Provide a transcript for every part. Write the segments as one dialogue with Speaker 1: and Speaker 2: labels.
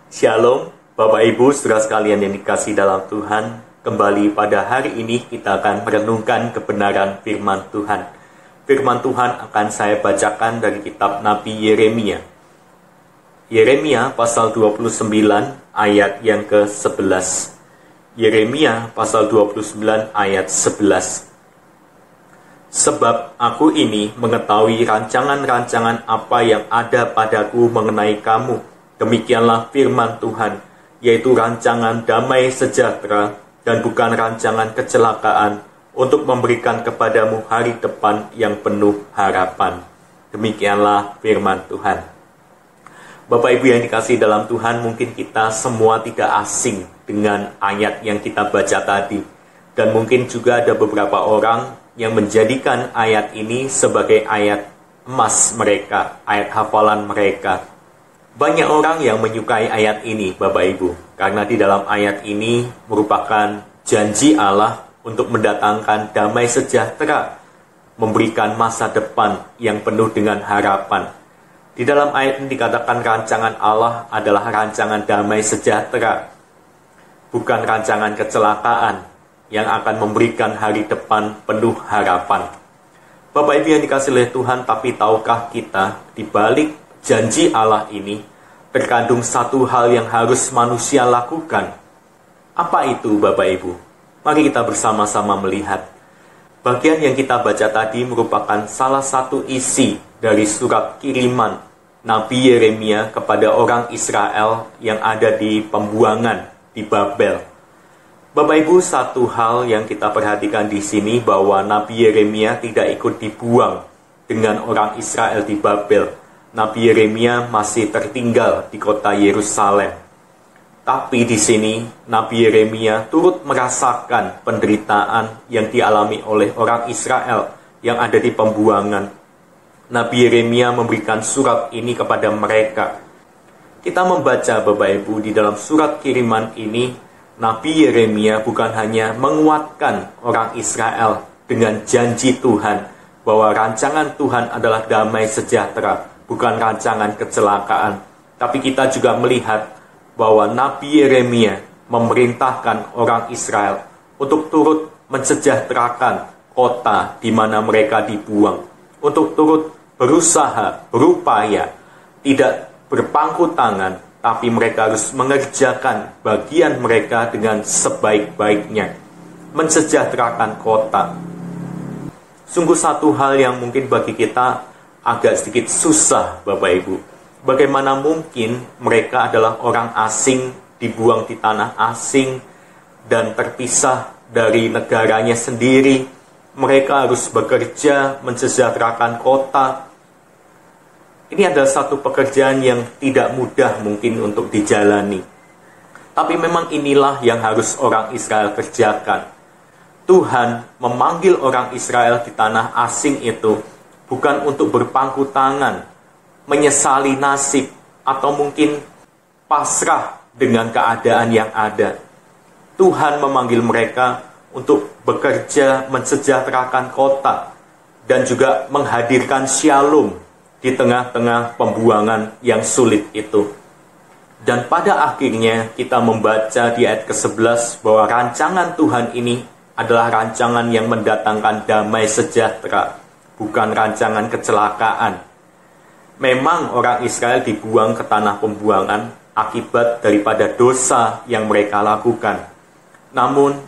Speaker 1: Shalom, Bapak Ibu, saudara sekalian yang dikasihi dalam Tuhan. Kembali pada hari ini kita akan merenungkan kebenaran firman Tuhan. Firman Tuhan akan saya bacakan dari kitab Nabi Yeremia. Yeremia pasal 29 ayat yang ke-11. Yeremia pasal 29 ayat 11. Sebab aku ini mengetahui rancangan-rancangan apa yang ada padaku mengenai kamu. Demikianlah firman Tuhan, yaitu rancangan damai sejahtera dan bukan rancangan kecelakaan, untuk memberikan kepadamu hari depan yang penuh harapan. Demikianlah firman Tuhan. Bapak Ibu yang dikasihi dalam Tuhan, mungkin kita semua tidak asing dengan ayat yang kita baca tadi. Dan mungkin juga ada beberapa orang yang menjadikan ayat ini sebagai ayat emas mereka, ayat hafalan mereka. Banyak orang yang menyukai ayat ini, Bapak Ibu, karena di dalam ayat ini merupakan janji Allah untuk mendatangkan damai sejahtera, memberikan masa depan yang penuh dengan harapan. Di dalam ayat ini dikatakan rancangan Allah adalah rancangan damai sejahtera, bukan rancangan kecelakaan yang akan memberikan hari depan penuh harapan. Bapak Ibu yang dikasihi oleh Tuhan, tapi tahukah kita di balik janji Allah ini terkandung satu hal yang harus manusia lakukan? Apa itu, Bapak Ibu? Mari kita bersama-sama melihat. Bagian yang kita baca tadi merupakan salah satu isi dari surat kiriman Nabi Yeremia kepada orang Israel yang ada di pembuangan di Babel. Bapak Ibu, satu hal yang kita perhatikan di sini bahwa Nabi Yeremia tidak ikut dibuang dengan orang Israel di Babel. Nabi Yeremia masih tertinggal di kota Yerusalem. Tapi di sini Nabi Yeremia turut merasakan penderitaan yang dialami oleh orang Israel yang ada di pembuangan. Nabi Yeremia memberikan surat ini kepada mereka. Kita membaca, Bapak Ibu, di dalam surat kiriman ini, Nabi Yeremia bukan hanya menguatkan orang Israel dengan janji Tuhan bahwa rancangan Tuhan adalah damai sejahtera, bukan rancangan kecelakaan. Tapi kita juga melihat bahwa Nabi Yeremia memerintahkan orang Israel untuk turut mensejahterakan kota di mana mereka dibuang. Untuk turut berusaha, berupaya, tidak berpangku tangan, tapi mereka harus mengerjakan bagian mereka dengan sebaik-baiknya. Mensejahterakan kota. Sungguh satu hal yang mungkin bagi kita agak sedikit susah, Bapak Ibu. Bagaimana mungkin mereka adalah orang asing, dibuang di tanah asing, dan terpisah dari negaranya sendiri. Mereka harus bekerja, mensejahterakan kota. Ini adalah satu pekerjaan yang tidak mudah mungkin untuk dijalani. Tapi memang inilah yang harus orang Israel kerjakan. Tuhan memanggil orang Israel di tanah asing itu bukan untuk berpangku tangan, menyesali nasib, atau mungkin pasrah dengan keadaan yang ada. Tuhan memanggil mereka untuk bekerja mensejahterakan kota dan juga menghadirkan shalom di tengah-tengah pembuangan yang sulit itu. Dan pada akhirnya kita membaca di ayat ke-11 bahwa rancangan Tuhan ini adalah rancangan yang mendatangkan damai sejahtera, bukan rancangan kecelakaan. Memang orang Israel dibuang ke tanah pembuangan akibat daripada dosa yang mereka lakukan. Namun,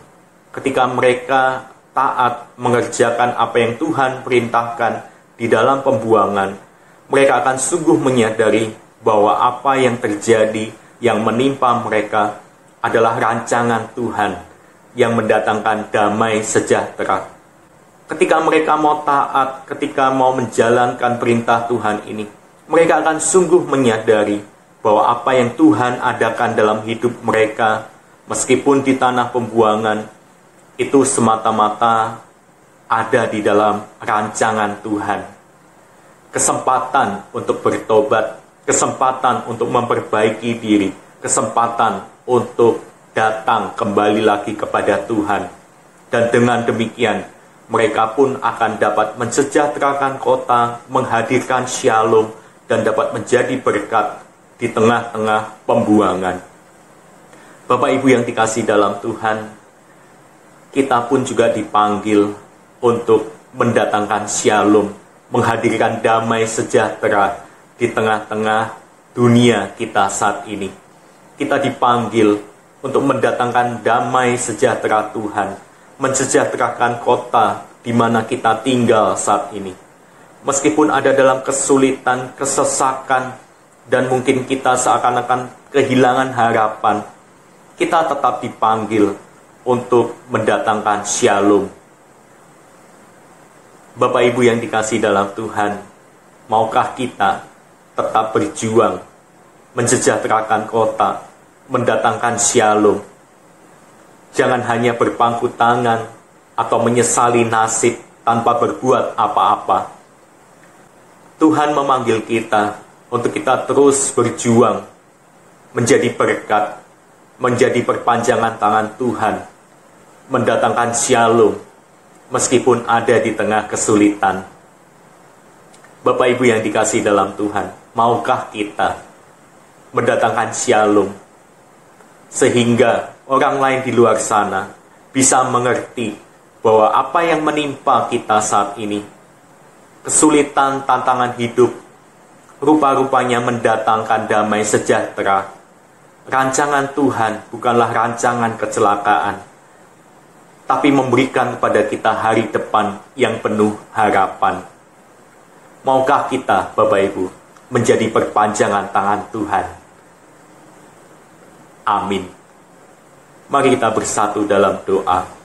Speaker 1: ketika mereka taat mengerjakan apa yang Tuhan perintahkan di dalam pembuangan, mereka akan sungguh menyadari bahwa apa yang terjadi, yang menimpa mereka adalah rancangan Tuhan yang mendatangkan damai sejahtera. Ketika mereka mau taat, ketika mau menjalankan perintah Tuhan ini, mereka akan sungguh menyadari bahwa apa yang Tuhan adakan dalam hidup mereka, meskipun di tanah pembuangan, itu semata-mata ada di dalam rancangan Tuhan. Kesempatan untuk bertobat, kesempatan untuk memperbaiki diri, kesempatan untuk datang kembali lagi kepada Tuhan. Dan dengan demikian, mereka pun akan dapat mensejahterakan kota, menghadirkan shalom, dan dapat menjadi berkat di tengah-tengah pembuangan. Bapak Ibu yang dikasihi dalam Tuhan, kita pun juga dipanggil untuk mendatangkan shalom, menghadirkan damai sejahtera di tengah-tengah dunia kita saat ini. Kita dipanggil untuk mendatangkan damai sejahtera Tuhan, mensejahterakan kota di mana kita tinggal saat ini. Meskipun ada dalam kesulitan, kesesakan, dan mungkin kita seakan-akan kehilangan harapan, kita tetap dipanggil untuk mendatangkan shalom. Bapak Ibu yang dikasihi dalam Tuhan, maukah kita tetap berjuang, mensejahterakan kota, mendatangkan shalom? Jangan hanya berpangku tangan atau menyesali nasib tanpa berbuat apa-apa. Tuhan memanggil kita untuk kita terus berjuang, menjadi berkat, menjadi perpanjangan tangan Tuhan, mendatangkan shalom, meskipun ada di tengah kesulitan. Bapak Ibu yang dikasihi dalam Tuhan, maukah kita mendatangkan shalom, sehingga orang lain di luar sana bisa mengerti bahwa apa yang menimpa kita saat ini, kesulitan, tantangan hidup, rupa-rupanya mendatangkan damai sejahtera. Rancangan Tuhan bukanlah rancangan kecelakaan, tapi memberikan kepada kita hari depan yang penuh harapan. Maukah kita, Bapak Ibu, menjadi perpanjangan tangan Tuhan? Amin. Mari kita bersatu dalam doa.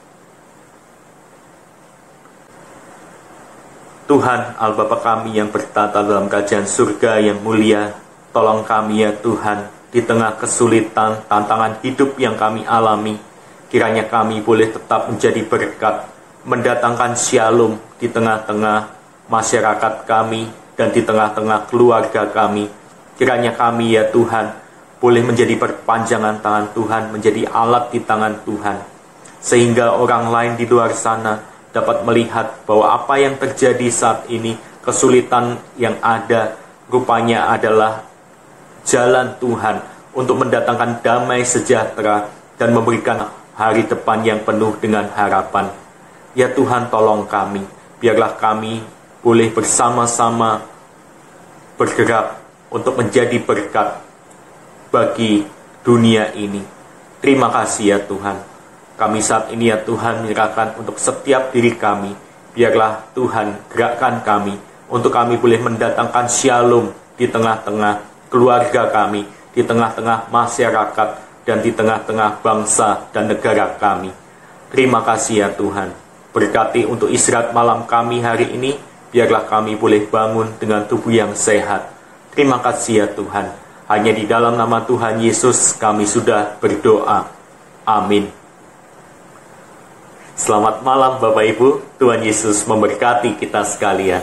Speaker 1: Tuhan, Allah Bapa kami yang bertata dalam kerajaan surga yang mulia, tolong kami ya Tuhan, di tengah kesulitan, tantangan hidup yang kami alami, kiranya kami boleh tetap menjadi berkat, mendatangkan shalom di tengah-tengah masyarakat kami dan di tengah-tengah keluarga kami. Kiranya kami ya Tuhan, boleh menjadi perpanjangan tangan Tuhan, menjadi alat di tangan Tuhan, sehingga orang lain di luar sana dapat melihat bahwa apa yang terjadi saat ini, kesulitan yang ada, rupanya adalah jalan Tuhan untuk mendatangkan damai sejahtera dan memberikan hari depan yang penuh dengan harapan. Ya Tuhan, tolong kami, biarlah kami boleh bersama-sama bergerak untuk menjadi berkat bagi dunia ini. Terima kasih ya Tuhan. Kami saat ini ya Tuhan menyerahkan untuk setiap diri kami. Biarlah Tuhan gerakkan kami untuk kami boleh mendatangkan shalom di tengah-tengah keluarga kami, di tengah-tengah masyarakat, dan di tengah-tengah bangsa dan negara kami. Terima kasih ya Tuhan. Berkati untuk istirahat malam kami hari ini. Biarlah kami boleh bangun dengan tubuh yang sehat. Terima kasih ya Tuhan. Hanya di dalam nama Tuhan Yesus kami sudah berdoa. Amin. Selamat malam Bapak Ibu, Tuhan Yesus memberkati kita sekalian.